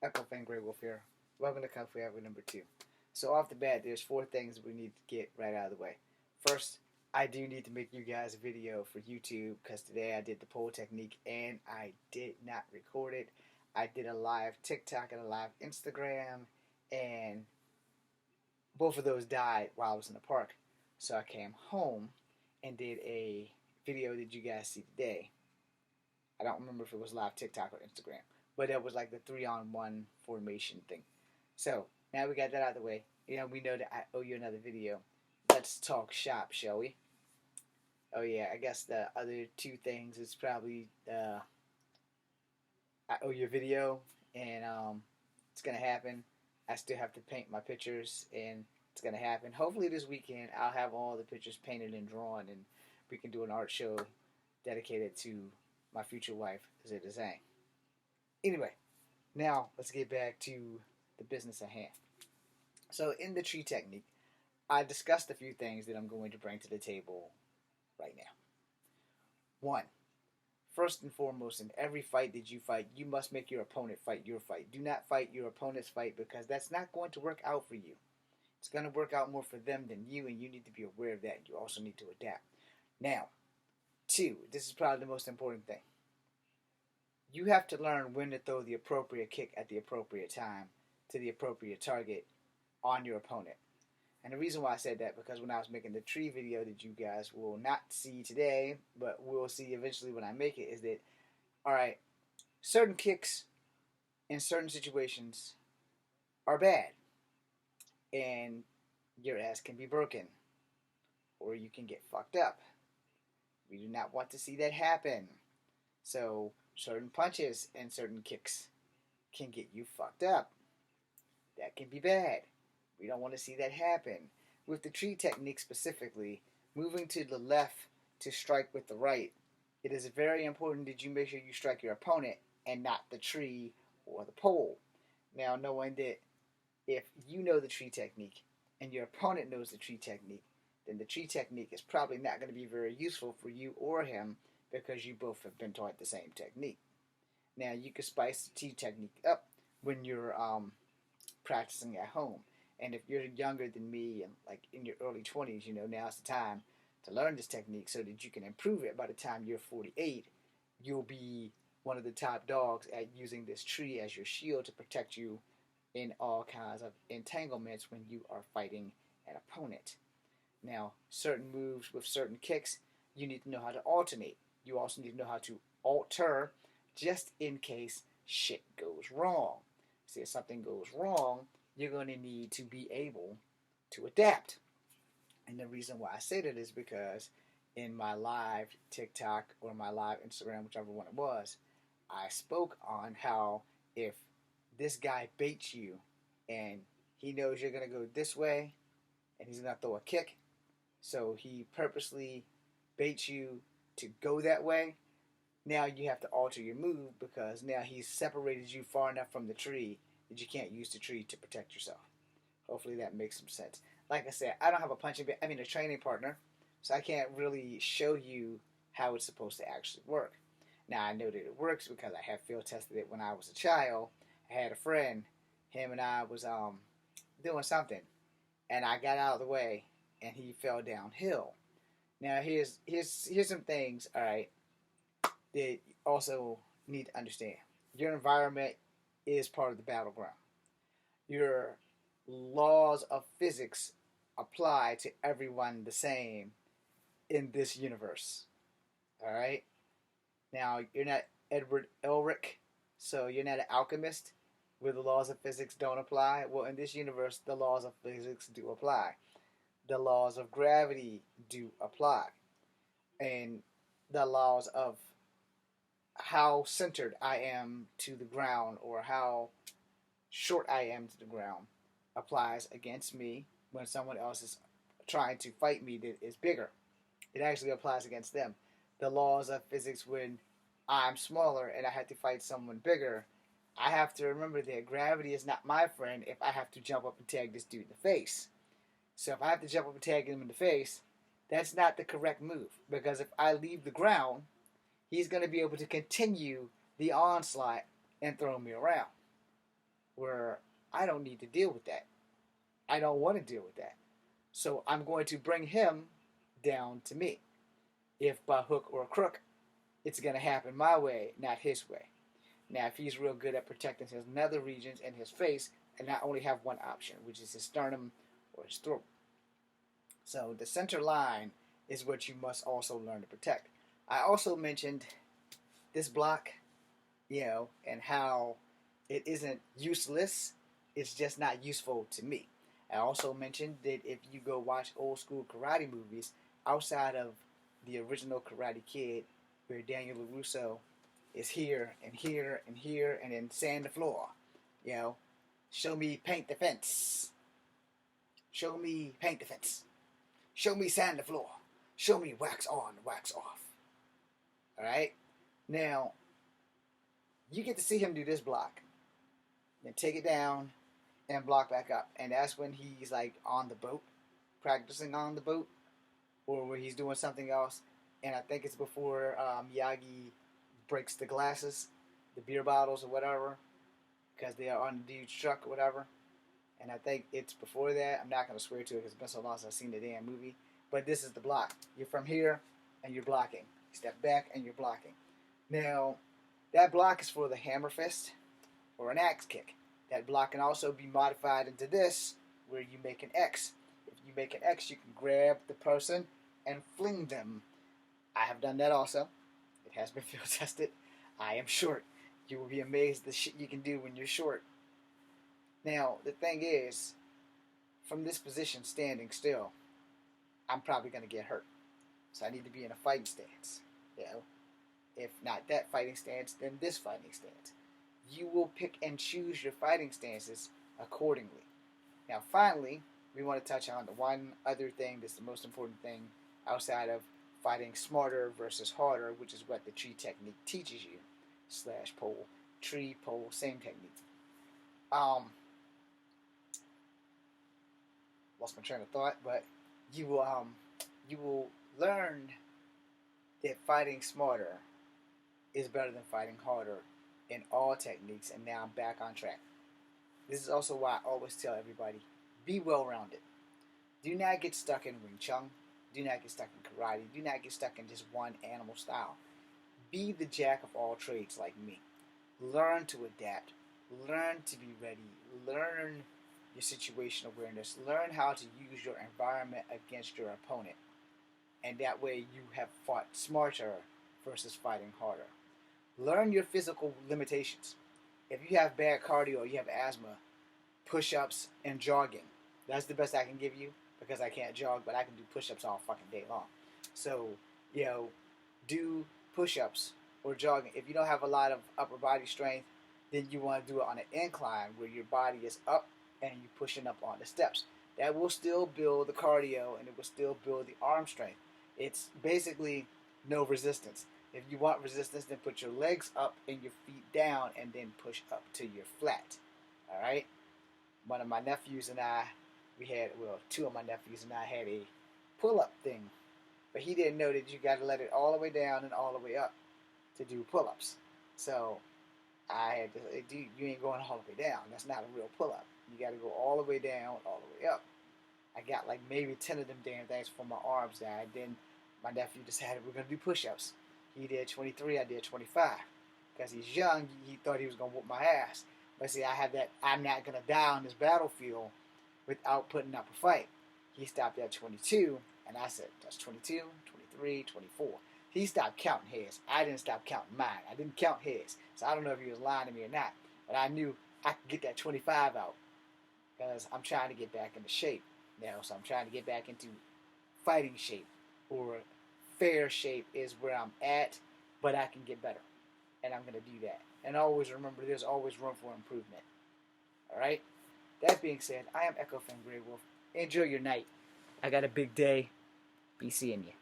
Echo Fan Grey Wolf here. Welcome to Kung Fu Hour number 2. So off the bat, there's 4 things we need to get right out of the way. First, I do need to make you guys a video for YouTube because today I did the pole technique and I did not record it. I did a live TikTok and a live Instagram, and both of those died while I was in the park. So I came home and did a video that you guys see today. I don't remember if it was live TikTok or Instagram, but it was like the 3-on-1 formation thing. So now we got that out of the way. We know that I owe you another video. Let's talk shop, shall we? Oh yeah, I guess the other 2 things is probably I owe you a video, and it's gonna happen. I still have to paint my pictures, and it's gonna happen. Hopefully this weekend I'll have all the pictures painted and drawn, and we can do an art show dedicated to my future wife, Zeta Zhang. Anyway, now let's get back to the business at hand. So in the tree technique, I discussed a few things that I'm going to bring to the table right now. 1. First and foremost, in every fight that you fight, you must make your opponent fight your fight. Do not fight your opponent's fight because that's not going to work out for you. It's going to work out more for them than you, and you need to be aware of that. You also need to adapt. Now, 2, this is probably the most important thing. You have to learn when to throw the appropriate kick at the appropriate time to the appropriate target on your opponent. And the reason why I said that, because when I was making the tree video that you guys will not see today, but will see eventually when I make it, is that, alright, certain kicks in certain situations are bad. And your ass can be broken. Or you can get fucked up. We do not want to see that happen. So, certain punches and certain kicks can get you fucked up. That can be bad. We don't want to see that happen. With the tree technique specifically, moving to the left to strike with the right, it is very important that you make sure you strike your opponent and not the tree or the pole. Now, knowing that if you know the tree technique and your opponent knows the tree technique, then the tree technique is probably not going to be very useful for you or him because you both have been taught the same technique. Now, you can spice the tree technique up when you're practicing at home. And if you're younger than me and like in your early 20s, now's the time to learn this technique so that you can improve it. By the time you're 48, you'll be one of the top dogs at using this tree as your shield to protect you in all kinds of entanglements when you are fighting an opponent. Now, certain moves with certain kicks, you need to know how to alternate. You also need to know how to alter just in case shit goes wrong. See, if something goes wrong, you're going to need to be able to adapt. And the reason why I say that is because in my live TikTok or my live Instagram, whichever one it was, I spoke on how if this guy baits you and he knows you're going to go this way and he's going to throw a kick, so he purposely baits you to go that way, now you have to alter your move because now he's separated you far enough from the tree that you can't use the tree to protect yourself. Hopefully that makes some sense. Like I said, I don't have a training partner, so I can't really show you how it's supposed to actually work. Now, I know that it works because I have field tested it when I was a child. I had a friend, him and I was doing something, and I got out of the way, and he fell downhill. Now, here's some things, all right, that you also need to understand. Your environment is part of the battleground. Your laws of physics apply to everyone the same in this universe. Alright? Now, you're not Edward Elric, so you're not an alchemist where the laws of physics don't apply. Well, in this universe, the laws of physics do apply. The laws of gravity do apply. And the laws of how centered I am to the ground or how short I am to the ground applies against me when someone else is trying to fight me that is bigger. It actually applies against them. The laws of physics when I'm smaller and I have to fight someone bigger, I have to remember that gravity is not my friend if I have to jump up and tag this dude in the face. So if I have to jump up and tag him in the face, that's not the correct move because if I leave the ground, he's going to be able to continue the onslaught and throw me around. where I don't need to deal with that. I don't want to deal with that. So I'm going to bring him down to me. If by hook or crook, it's going to happen my way, not his way. Now, if he's real good at protecting his nether regions and his face, and I only have one option, which is his sternum or his throat. So the center line is what you must also learn to protect. I also mentioned this block, and how it isn't useless, it's just not useful to me. I also mentioned that if you go watch old school karate movies, outside of the original Karate Kid, where Daniel LaRusso is here and here and here and then sand the floor, show me paint the fence, show me paint the fence, show me sand the floor, show me wax on, wax off. All right? Now, you get to see him do this block, then take it down and block back up. And that's when he's like on the boat, practicing on the boat, or where he's doing something else. And I think it's before Miyagi breaks the glasses, the beer bottles or whatever, because they are on the dude's truck or whatever. And I think it's before that. I'm not going to swear to it because it's been so long since I've seen the damn movie. But this is the block. You're from here and you're blocking. You step back and you're blocking. Now, that block is for the hammer fist or an axe kick. That block can also be modified into this, where you make an X. If you make an X, you can grab the person and fling them. I have done that also. It has been field tested. I am short. You will be amazed at the shit you can do when you're short. Now, the thing is, from this position, standing still, I'm probably going to get hurt. So I need to be in a fighting stance. If not that fighting stance, then this fighting stance. You will pick and choose your fighting stances accordingly. Now, finally, we want to touch on the one other thing that's the most important thing outside of fighting smarter versus harder, which is what the tree technique teaches you. / pole. Tree, pole, same technique. Lost my train of thought, but you will learn that fighting smarter is better than fighting harder in all techniques, and now I'm back on track. This is also why I always tell everybody, be well-rounded. Do not get stuck in Wing Chun. Do not get stuck in karate. Do not get stuck in just one animal style. Be the jack of all trades like me. Learn to adapt. Learn to be ready. Learn your situational awareness. Learn how to use your environment against your opponent. And that way you have fought smarter versus fighting harder. Learn your physical limitations. If you have bad cardio, you have asthma, push-ups, and jogging. That's the best I can give you because I can't jog, but I can do push-ups all fucking day long. So, do push-ups or jogging. If you don't have a lot of upper body strength, then you want to do it on an incline where your body is up and you're pushing up on the steps. That will still build the cardio and it will still build the arm strength. It's basically no resistance. If you want resistance, then put your legs up and your feet down and then push up to your flat. All right? One of my nephews and I, two of my nephews and I had a pull-up thing. But he didn't know that you got to let it all the way down and all the way up to do pull-ups. So I had to say, dude, you ain't going all the way down. That's not a real pull-up. You got to go all the way down, all the way up. I got like maybe 10 of them damn things before my arms died. Then my nephew decided we're going to do push-ups. He did 23, I did 25. Because he's young, he thought he was going to whoop my ass. But see, I have that, I'm not going to die on this battlefield without putting up a fight. He stopped at 22, and I said, that's 22, 23, 24. He stopped counting his. I didn't stop counting mine. I didn't count his. So I don't know if he was lying to me or not. But I knew I could get that 25 out. Because I'm trying to get back into shape now. So I'm trying to get back into fighting shape. Or fair shape is where I'm at, but I can get better. And I'm going to do that. And always remember, there's always room for improvement. Alright? That being said, I am Echo Fan Grey Wolf. Enjoy your night. I got a big day. Be seeing you.